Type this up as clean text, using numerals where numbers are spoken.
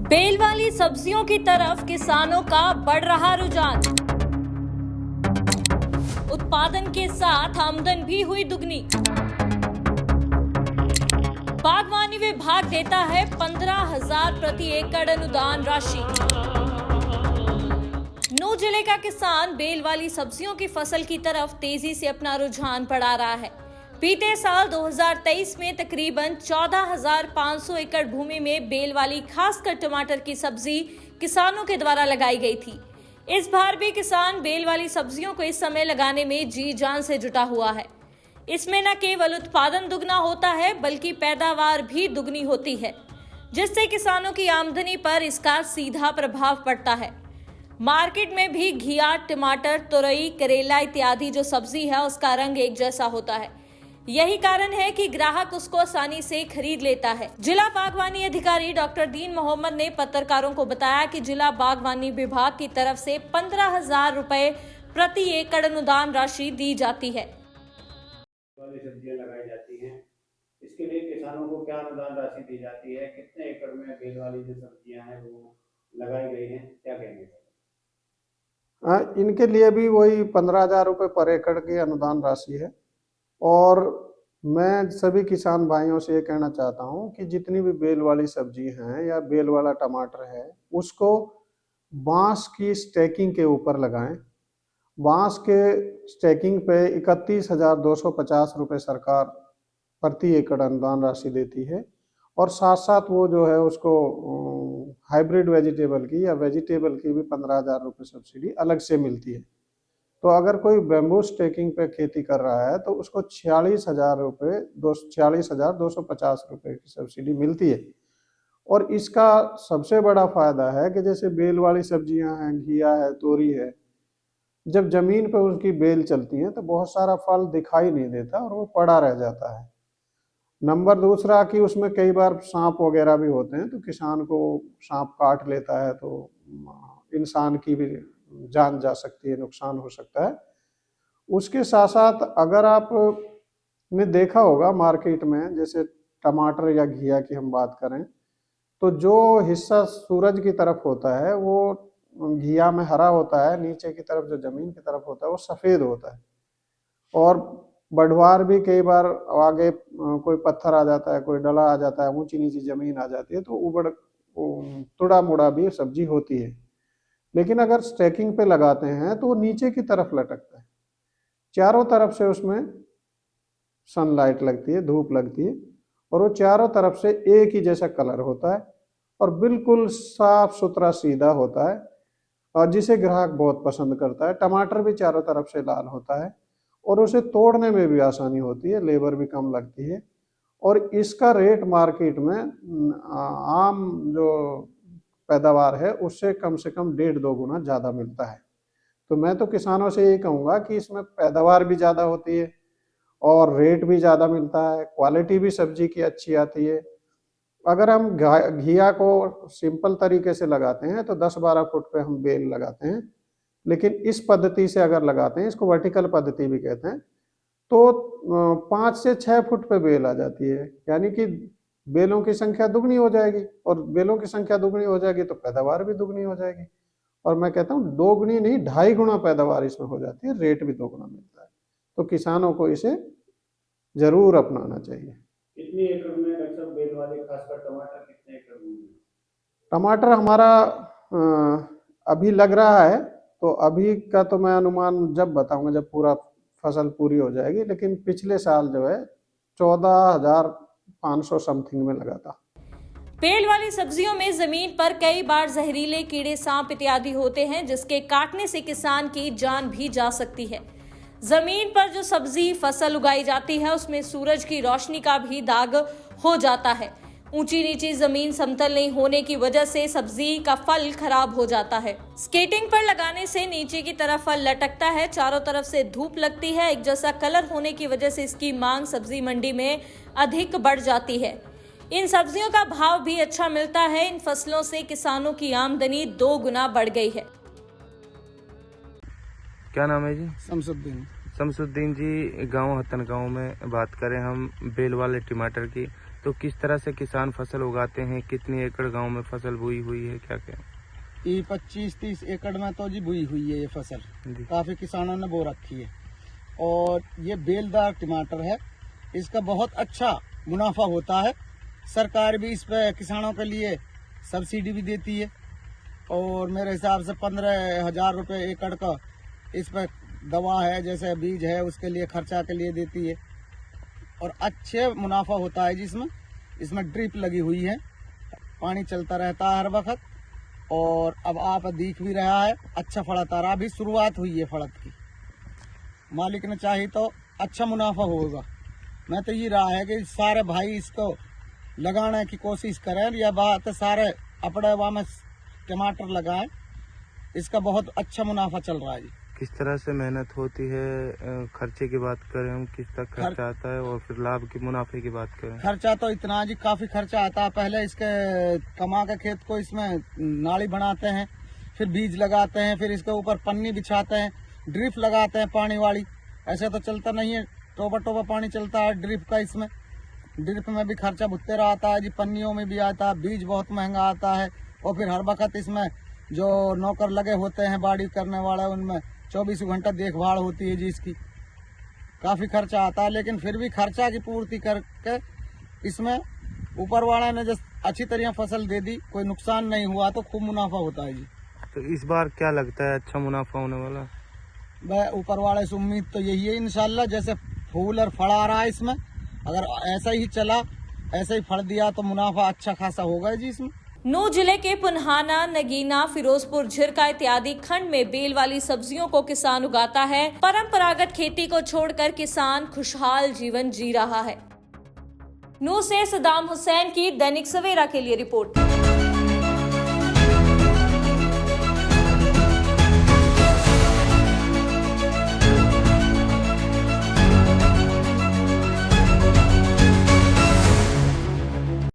Bell वाली सब्जियों की तरफ किसानों का बढ़ रहा रुझान। उत्पादन के साथ आमदन भी हुई दुगनी। बागवानी विभाग देता है 15,000 प्रति एकड़ अनुदान राशि। नूंह जिले का किसान बेल वाली सब्जियों की फसल की तरफ तेजी से अपना रुझान बढ़ा रहा है। बीते साल 2023 में तकरीबन 14,500 एकड़ भूमि में बेल वाली खासकर टमाटर की सब्जी किसानों के द्वारा लगाई गई थी। इस बार भी किसान बेल वाली सब्जियों को इस समय लगाने में जी जान से जुटा हुआ है। इसमें न केवल उत्पादन दुगना होता है बल्कि पैदावार भी दुगनी होती है, जिससे किसानों की आमदनी पर इसका सीधा प्रभाव पड़ता है। मार्केट में भी घिया, टमाटर, तुरई, करेला इत्यादि जो सब्जी है उसका रंग एक जैसा होता है। यही कारण है कि ग्राहक उसको आसानी से खरीद लेता है। जिला बागवानी अधिकारी डॉक्टर दीन मोहम्मद ने पत्रकारों को बताया कि जिला बागवानी विभाग की तरफ से 15,000 रुपए प्रति एकड़ अनुदान राशि दी जाती है। सब्जियां लगाई जाती हैं, इसके लिए किसानों को क्या अनुदान राशि दी जाती है, कितने एकड़ में बेल वाली जो सब्जियां हैं वो लगाई गई हैं, क्या कहेंगे? इनके लिए भी वही 15,000 रुपये पर एकड़ की अनुदान राशि है। और मैं सभी किसान भाइयों से ये कहना चाहता हूँ कि जितनी भी बेल वाली सब्जी हैं या बेल वाला टमाटर है उसको बांस की स्टैकिंग के ऊपर लगाएं। बांस के स्टैकिंग पे 31,250 रुपये सरकार प्रति एकड़ अनुदान राशि देती है। और साथ साथ वो जो है उसको हाइब्रिड वेजिटेबल की या वेजिटेबल की भी 15,000 रुपये सब्सिडी अलग से मिलती है। तो अगर कोई बैम्बू स्टेकिंग पे खेती कर रहा है तो उसको 46,250 रुपये की सब्सिडी मिलती है। और इसका सबसे बड़ा फायदा है कि जैसे बेल वाली सब्जियां हैं, घिया है, तोरी है, जब जमीन पे उसकी बेल चलती है तो बहुत सारा फल दिखाई नहीं देता और वो पड़ा रह जाता है। नंबर दूसरा कि उसमें कई बार सांप वगैरह भी होते हैं, तो किसान को सांप काट लेता है तो इंसान की भी जान जा सकती है, नुकसान हो सकता है। उसके साथ साथ अगर आपने देखा होगा मार्केट में जैसे टमाटर या घिया की हम बात करें तो जो हिस्सा सूरज की तरफ होता है वो घिया में हरा होता है, नीचे की तरफ जो जमीन की तरफ होता है वो सफ़ेद होता है। और बढ़वार भी कई बार आगे कोई पत्थर आ जाता है, कोई डला आ जाता है, ऊंची नीची जमीन आ जाती है तो उबड़ तुड़ा मुड़ा भी सब्जी होती है। लेकिन अगर स्टैकिंग पे लगाते हैं तो वो नीचे की तरफ लटकता है, चारों तरफ से उसमें सनलाइट लगती है, धूप लगती है और वो चारों तरफ से एक ही जैसा कलर होता है और बिल्कुल साफ सुथरा सीधा होता है और जिसे ग्राहक बहुत पसंद करता है। टमाटर भी चारों तरफ से लाल होता है और उसे तोड़ने में भी आसानी होती है, लेबर भी कम लगती है। और इसका रेट मार्केट में आम जो पैदावार है उससे कम से कम 1.5-2 गुना ज़्यादा मिलता है। तो मैं तो किसानों से ये कहूँगा कि इसमें पैदावार भी ज़्यादा होती है और रेट भी ज़्यादा मिलता है, क्वालिटी भी सब्जी की अच्छी आती है। अगर हम घिया को सिंपल तरीके से लगाते हैं तो 10-12 फुट पे हम बेल लगाते हैं, लेकिन इस पद्धति से अगर लगाते हैं, इसको वर्टिकल पद्धति भी कहते हैं, तो 5 से 6 फुट पे बेल आ जाती है। यानी कि बेलों की संख्या दुगनी हो जाएगी और बेलों की संख्या दुगनी हो जाएगी तो पैदावार भी दुगनी हो जाएगी। और मैं कहता हूँ 2 गुनी नहीं 2.5 गुना पैदावार इसमें हो जाती है, रेट भी 2 गुना मिलता है। तो किसानों को इसे जरूर अपनाना चाहिए। कितनी एकड़ में डॉक्टर साहब बेल वाले खासकर टमाटर कितने एकड़ में? टमाटर हमारा अभी लग रहा है, तो अभी का तो मैं अनुमान जब बताऊंगा जब पूरा फसल पूरी हो जाएगी, लेकिन पिछले साल जो है 14,500 समथिंग में लगा था। बेल वाली सब्जियों में जमीन पर कई बार जहरीले कीड़े, सांप इत्यादि होते हैं जिसके काटने से किसान की जान भी जा सकती है। जमीन पर जो सब्जी फसल उगाई जाती है उसमें सूरज की रोशनी का भी दाग हो जाता है। ऊंची नीची जमीन समतल नहीं होने की वजह से सब्जी का फल खराब हो जाता है। स्केटिंग पर लगाने से नीचे की तरफ फल लटकता है, चारों तरफ से धूप लगती है, एक जैसा कलर होने की वजह से इसकी मांग सब्जी मंडी में अधिक बढ़ जाती है। इन सब्जियों का भाव भी अच्छा मिलता है। इन फसलों से किसानों की आमदनी 2 गुना बढ़ गई है। क्या नाम है जी? शमसुद्दीन। शमसुद्दीन जी, गांव हतन गांव में बात करें हम बेल वाले टमाटर की, तो किस तरह से किसान फसल उगाते हैं, कितनी एकड़ गांव में फसल बोई हुई है, क्या क्या? ये 25-30 एकड़ में तो जी बुई हुई है ये फसल, जी। काफी किसानों ने बो रखी है। और ये बेलदार टमाटर है, इसका बहुत अच्छा मुनाफा होता है। सरकार भी इस पे किसानों के लिए सब्सिडी भी देती है और मेरे हिसाब से 15,000 रुपये एकड़ का इस पे दवा है, जैसे बीज है, उसके लिए खर्चा के लिए देती है और अच्छे मुनाफा होता है जिसमें इसमें ड्रिप लगी हुई है, पानी चलता रहता है हर वक्त। और अब आप दिख भी रहा है अच्छा फड़त आ रहा, अभी शुरुआत हुई है फड़त की। मालिक ने चाहे तो अच्छा मुनाफा होगा। मैं तो ये रहा है कि सारे भाई इसको लगाने की कोशिश करें, या बात सारे अपने वहाँ में टमाटर लगाएं, इसका बहुत अच्छा मुनाफा चल रहा है जी। किस तरह से मेहनत होती है, खर्चे की बात करें हम, किस तक खर्चा आता है, और फिर लाभ की मुनाफे की बात करें? खर्चा तो इतना जी, काफी खर्चा आता है। पहले इसके कमा के खेत को इसमें नाली बनाते हैं, फिर बीज लगाते हैं, फिर इसके ऊपर पन्नी बिछाते हैं, ड्रिप लगाते हैं पानी वाली। ऐसे तो चलता नहीं है, टोपा टोपा पानी चलता है ड्रिप का। इसमें ड्रिप में भी खर्चा भुगते रहता है जी, पन्नियों में भी आता है, बीज बहुत महंगा आता है। और फिर हर वक्त इसमें जो नौकर लगे होते हैं बाड़ी करने वाले, उनमें 24 घंटा देखभाल होती है जी इसकी। काफी खर्चा आता है, लेकिन फिर भी खर्चा की पूर्ति करके इसमें ऊपर वाले ने जब अच्छी तरह फसल दे दी, कोई नुकसान नहीं हुआ, तो खूब मुनाफा होता है जी। तो इस बार क्या लगता है, अच्छा मुनाफा होने वाला? वह ऊपर वाले से उम्मीद तो यही है इंशाल्लाह। जैसे फूल और फल आ रहा है इसमें, अगर ऐसा ही चला, ऐसा ही फल दिया, तो मुनाफा अच्छा खासा होगा जी इसमें। नूह जिले के पुन्हाना, नगीना, फिरोजपुर, झिरका इत्यादि खंड में बेल वाली सब्जियों को किसान उगाता है। परंपरागत खेती को छोड़कर किसान खुशहाल जीवन जी रहा है। नूह से सदाम हुसैन की दैनिक सवेरा के लिए रिपोर्ट।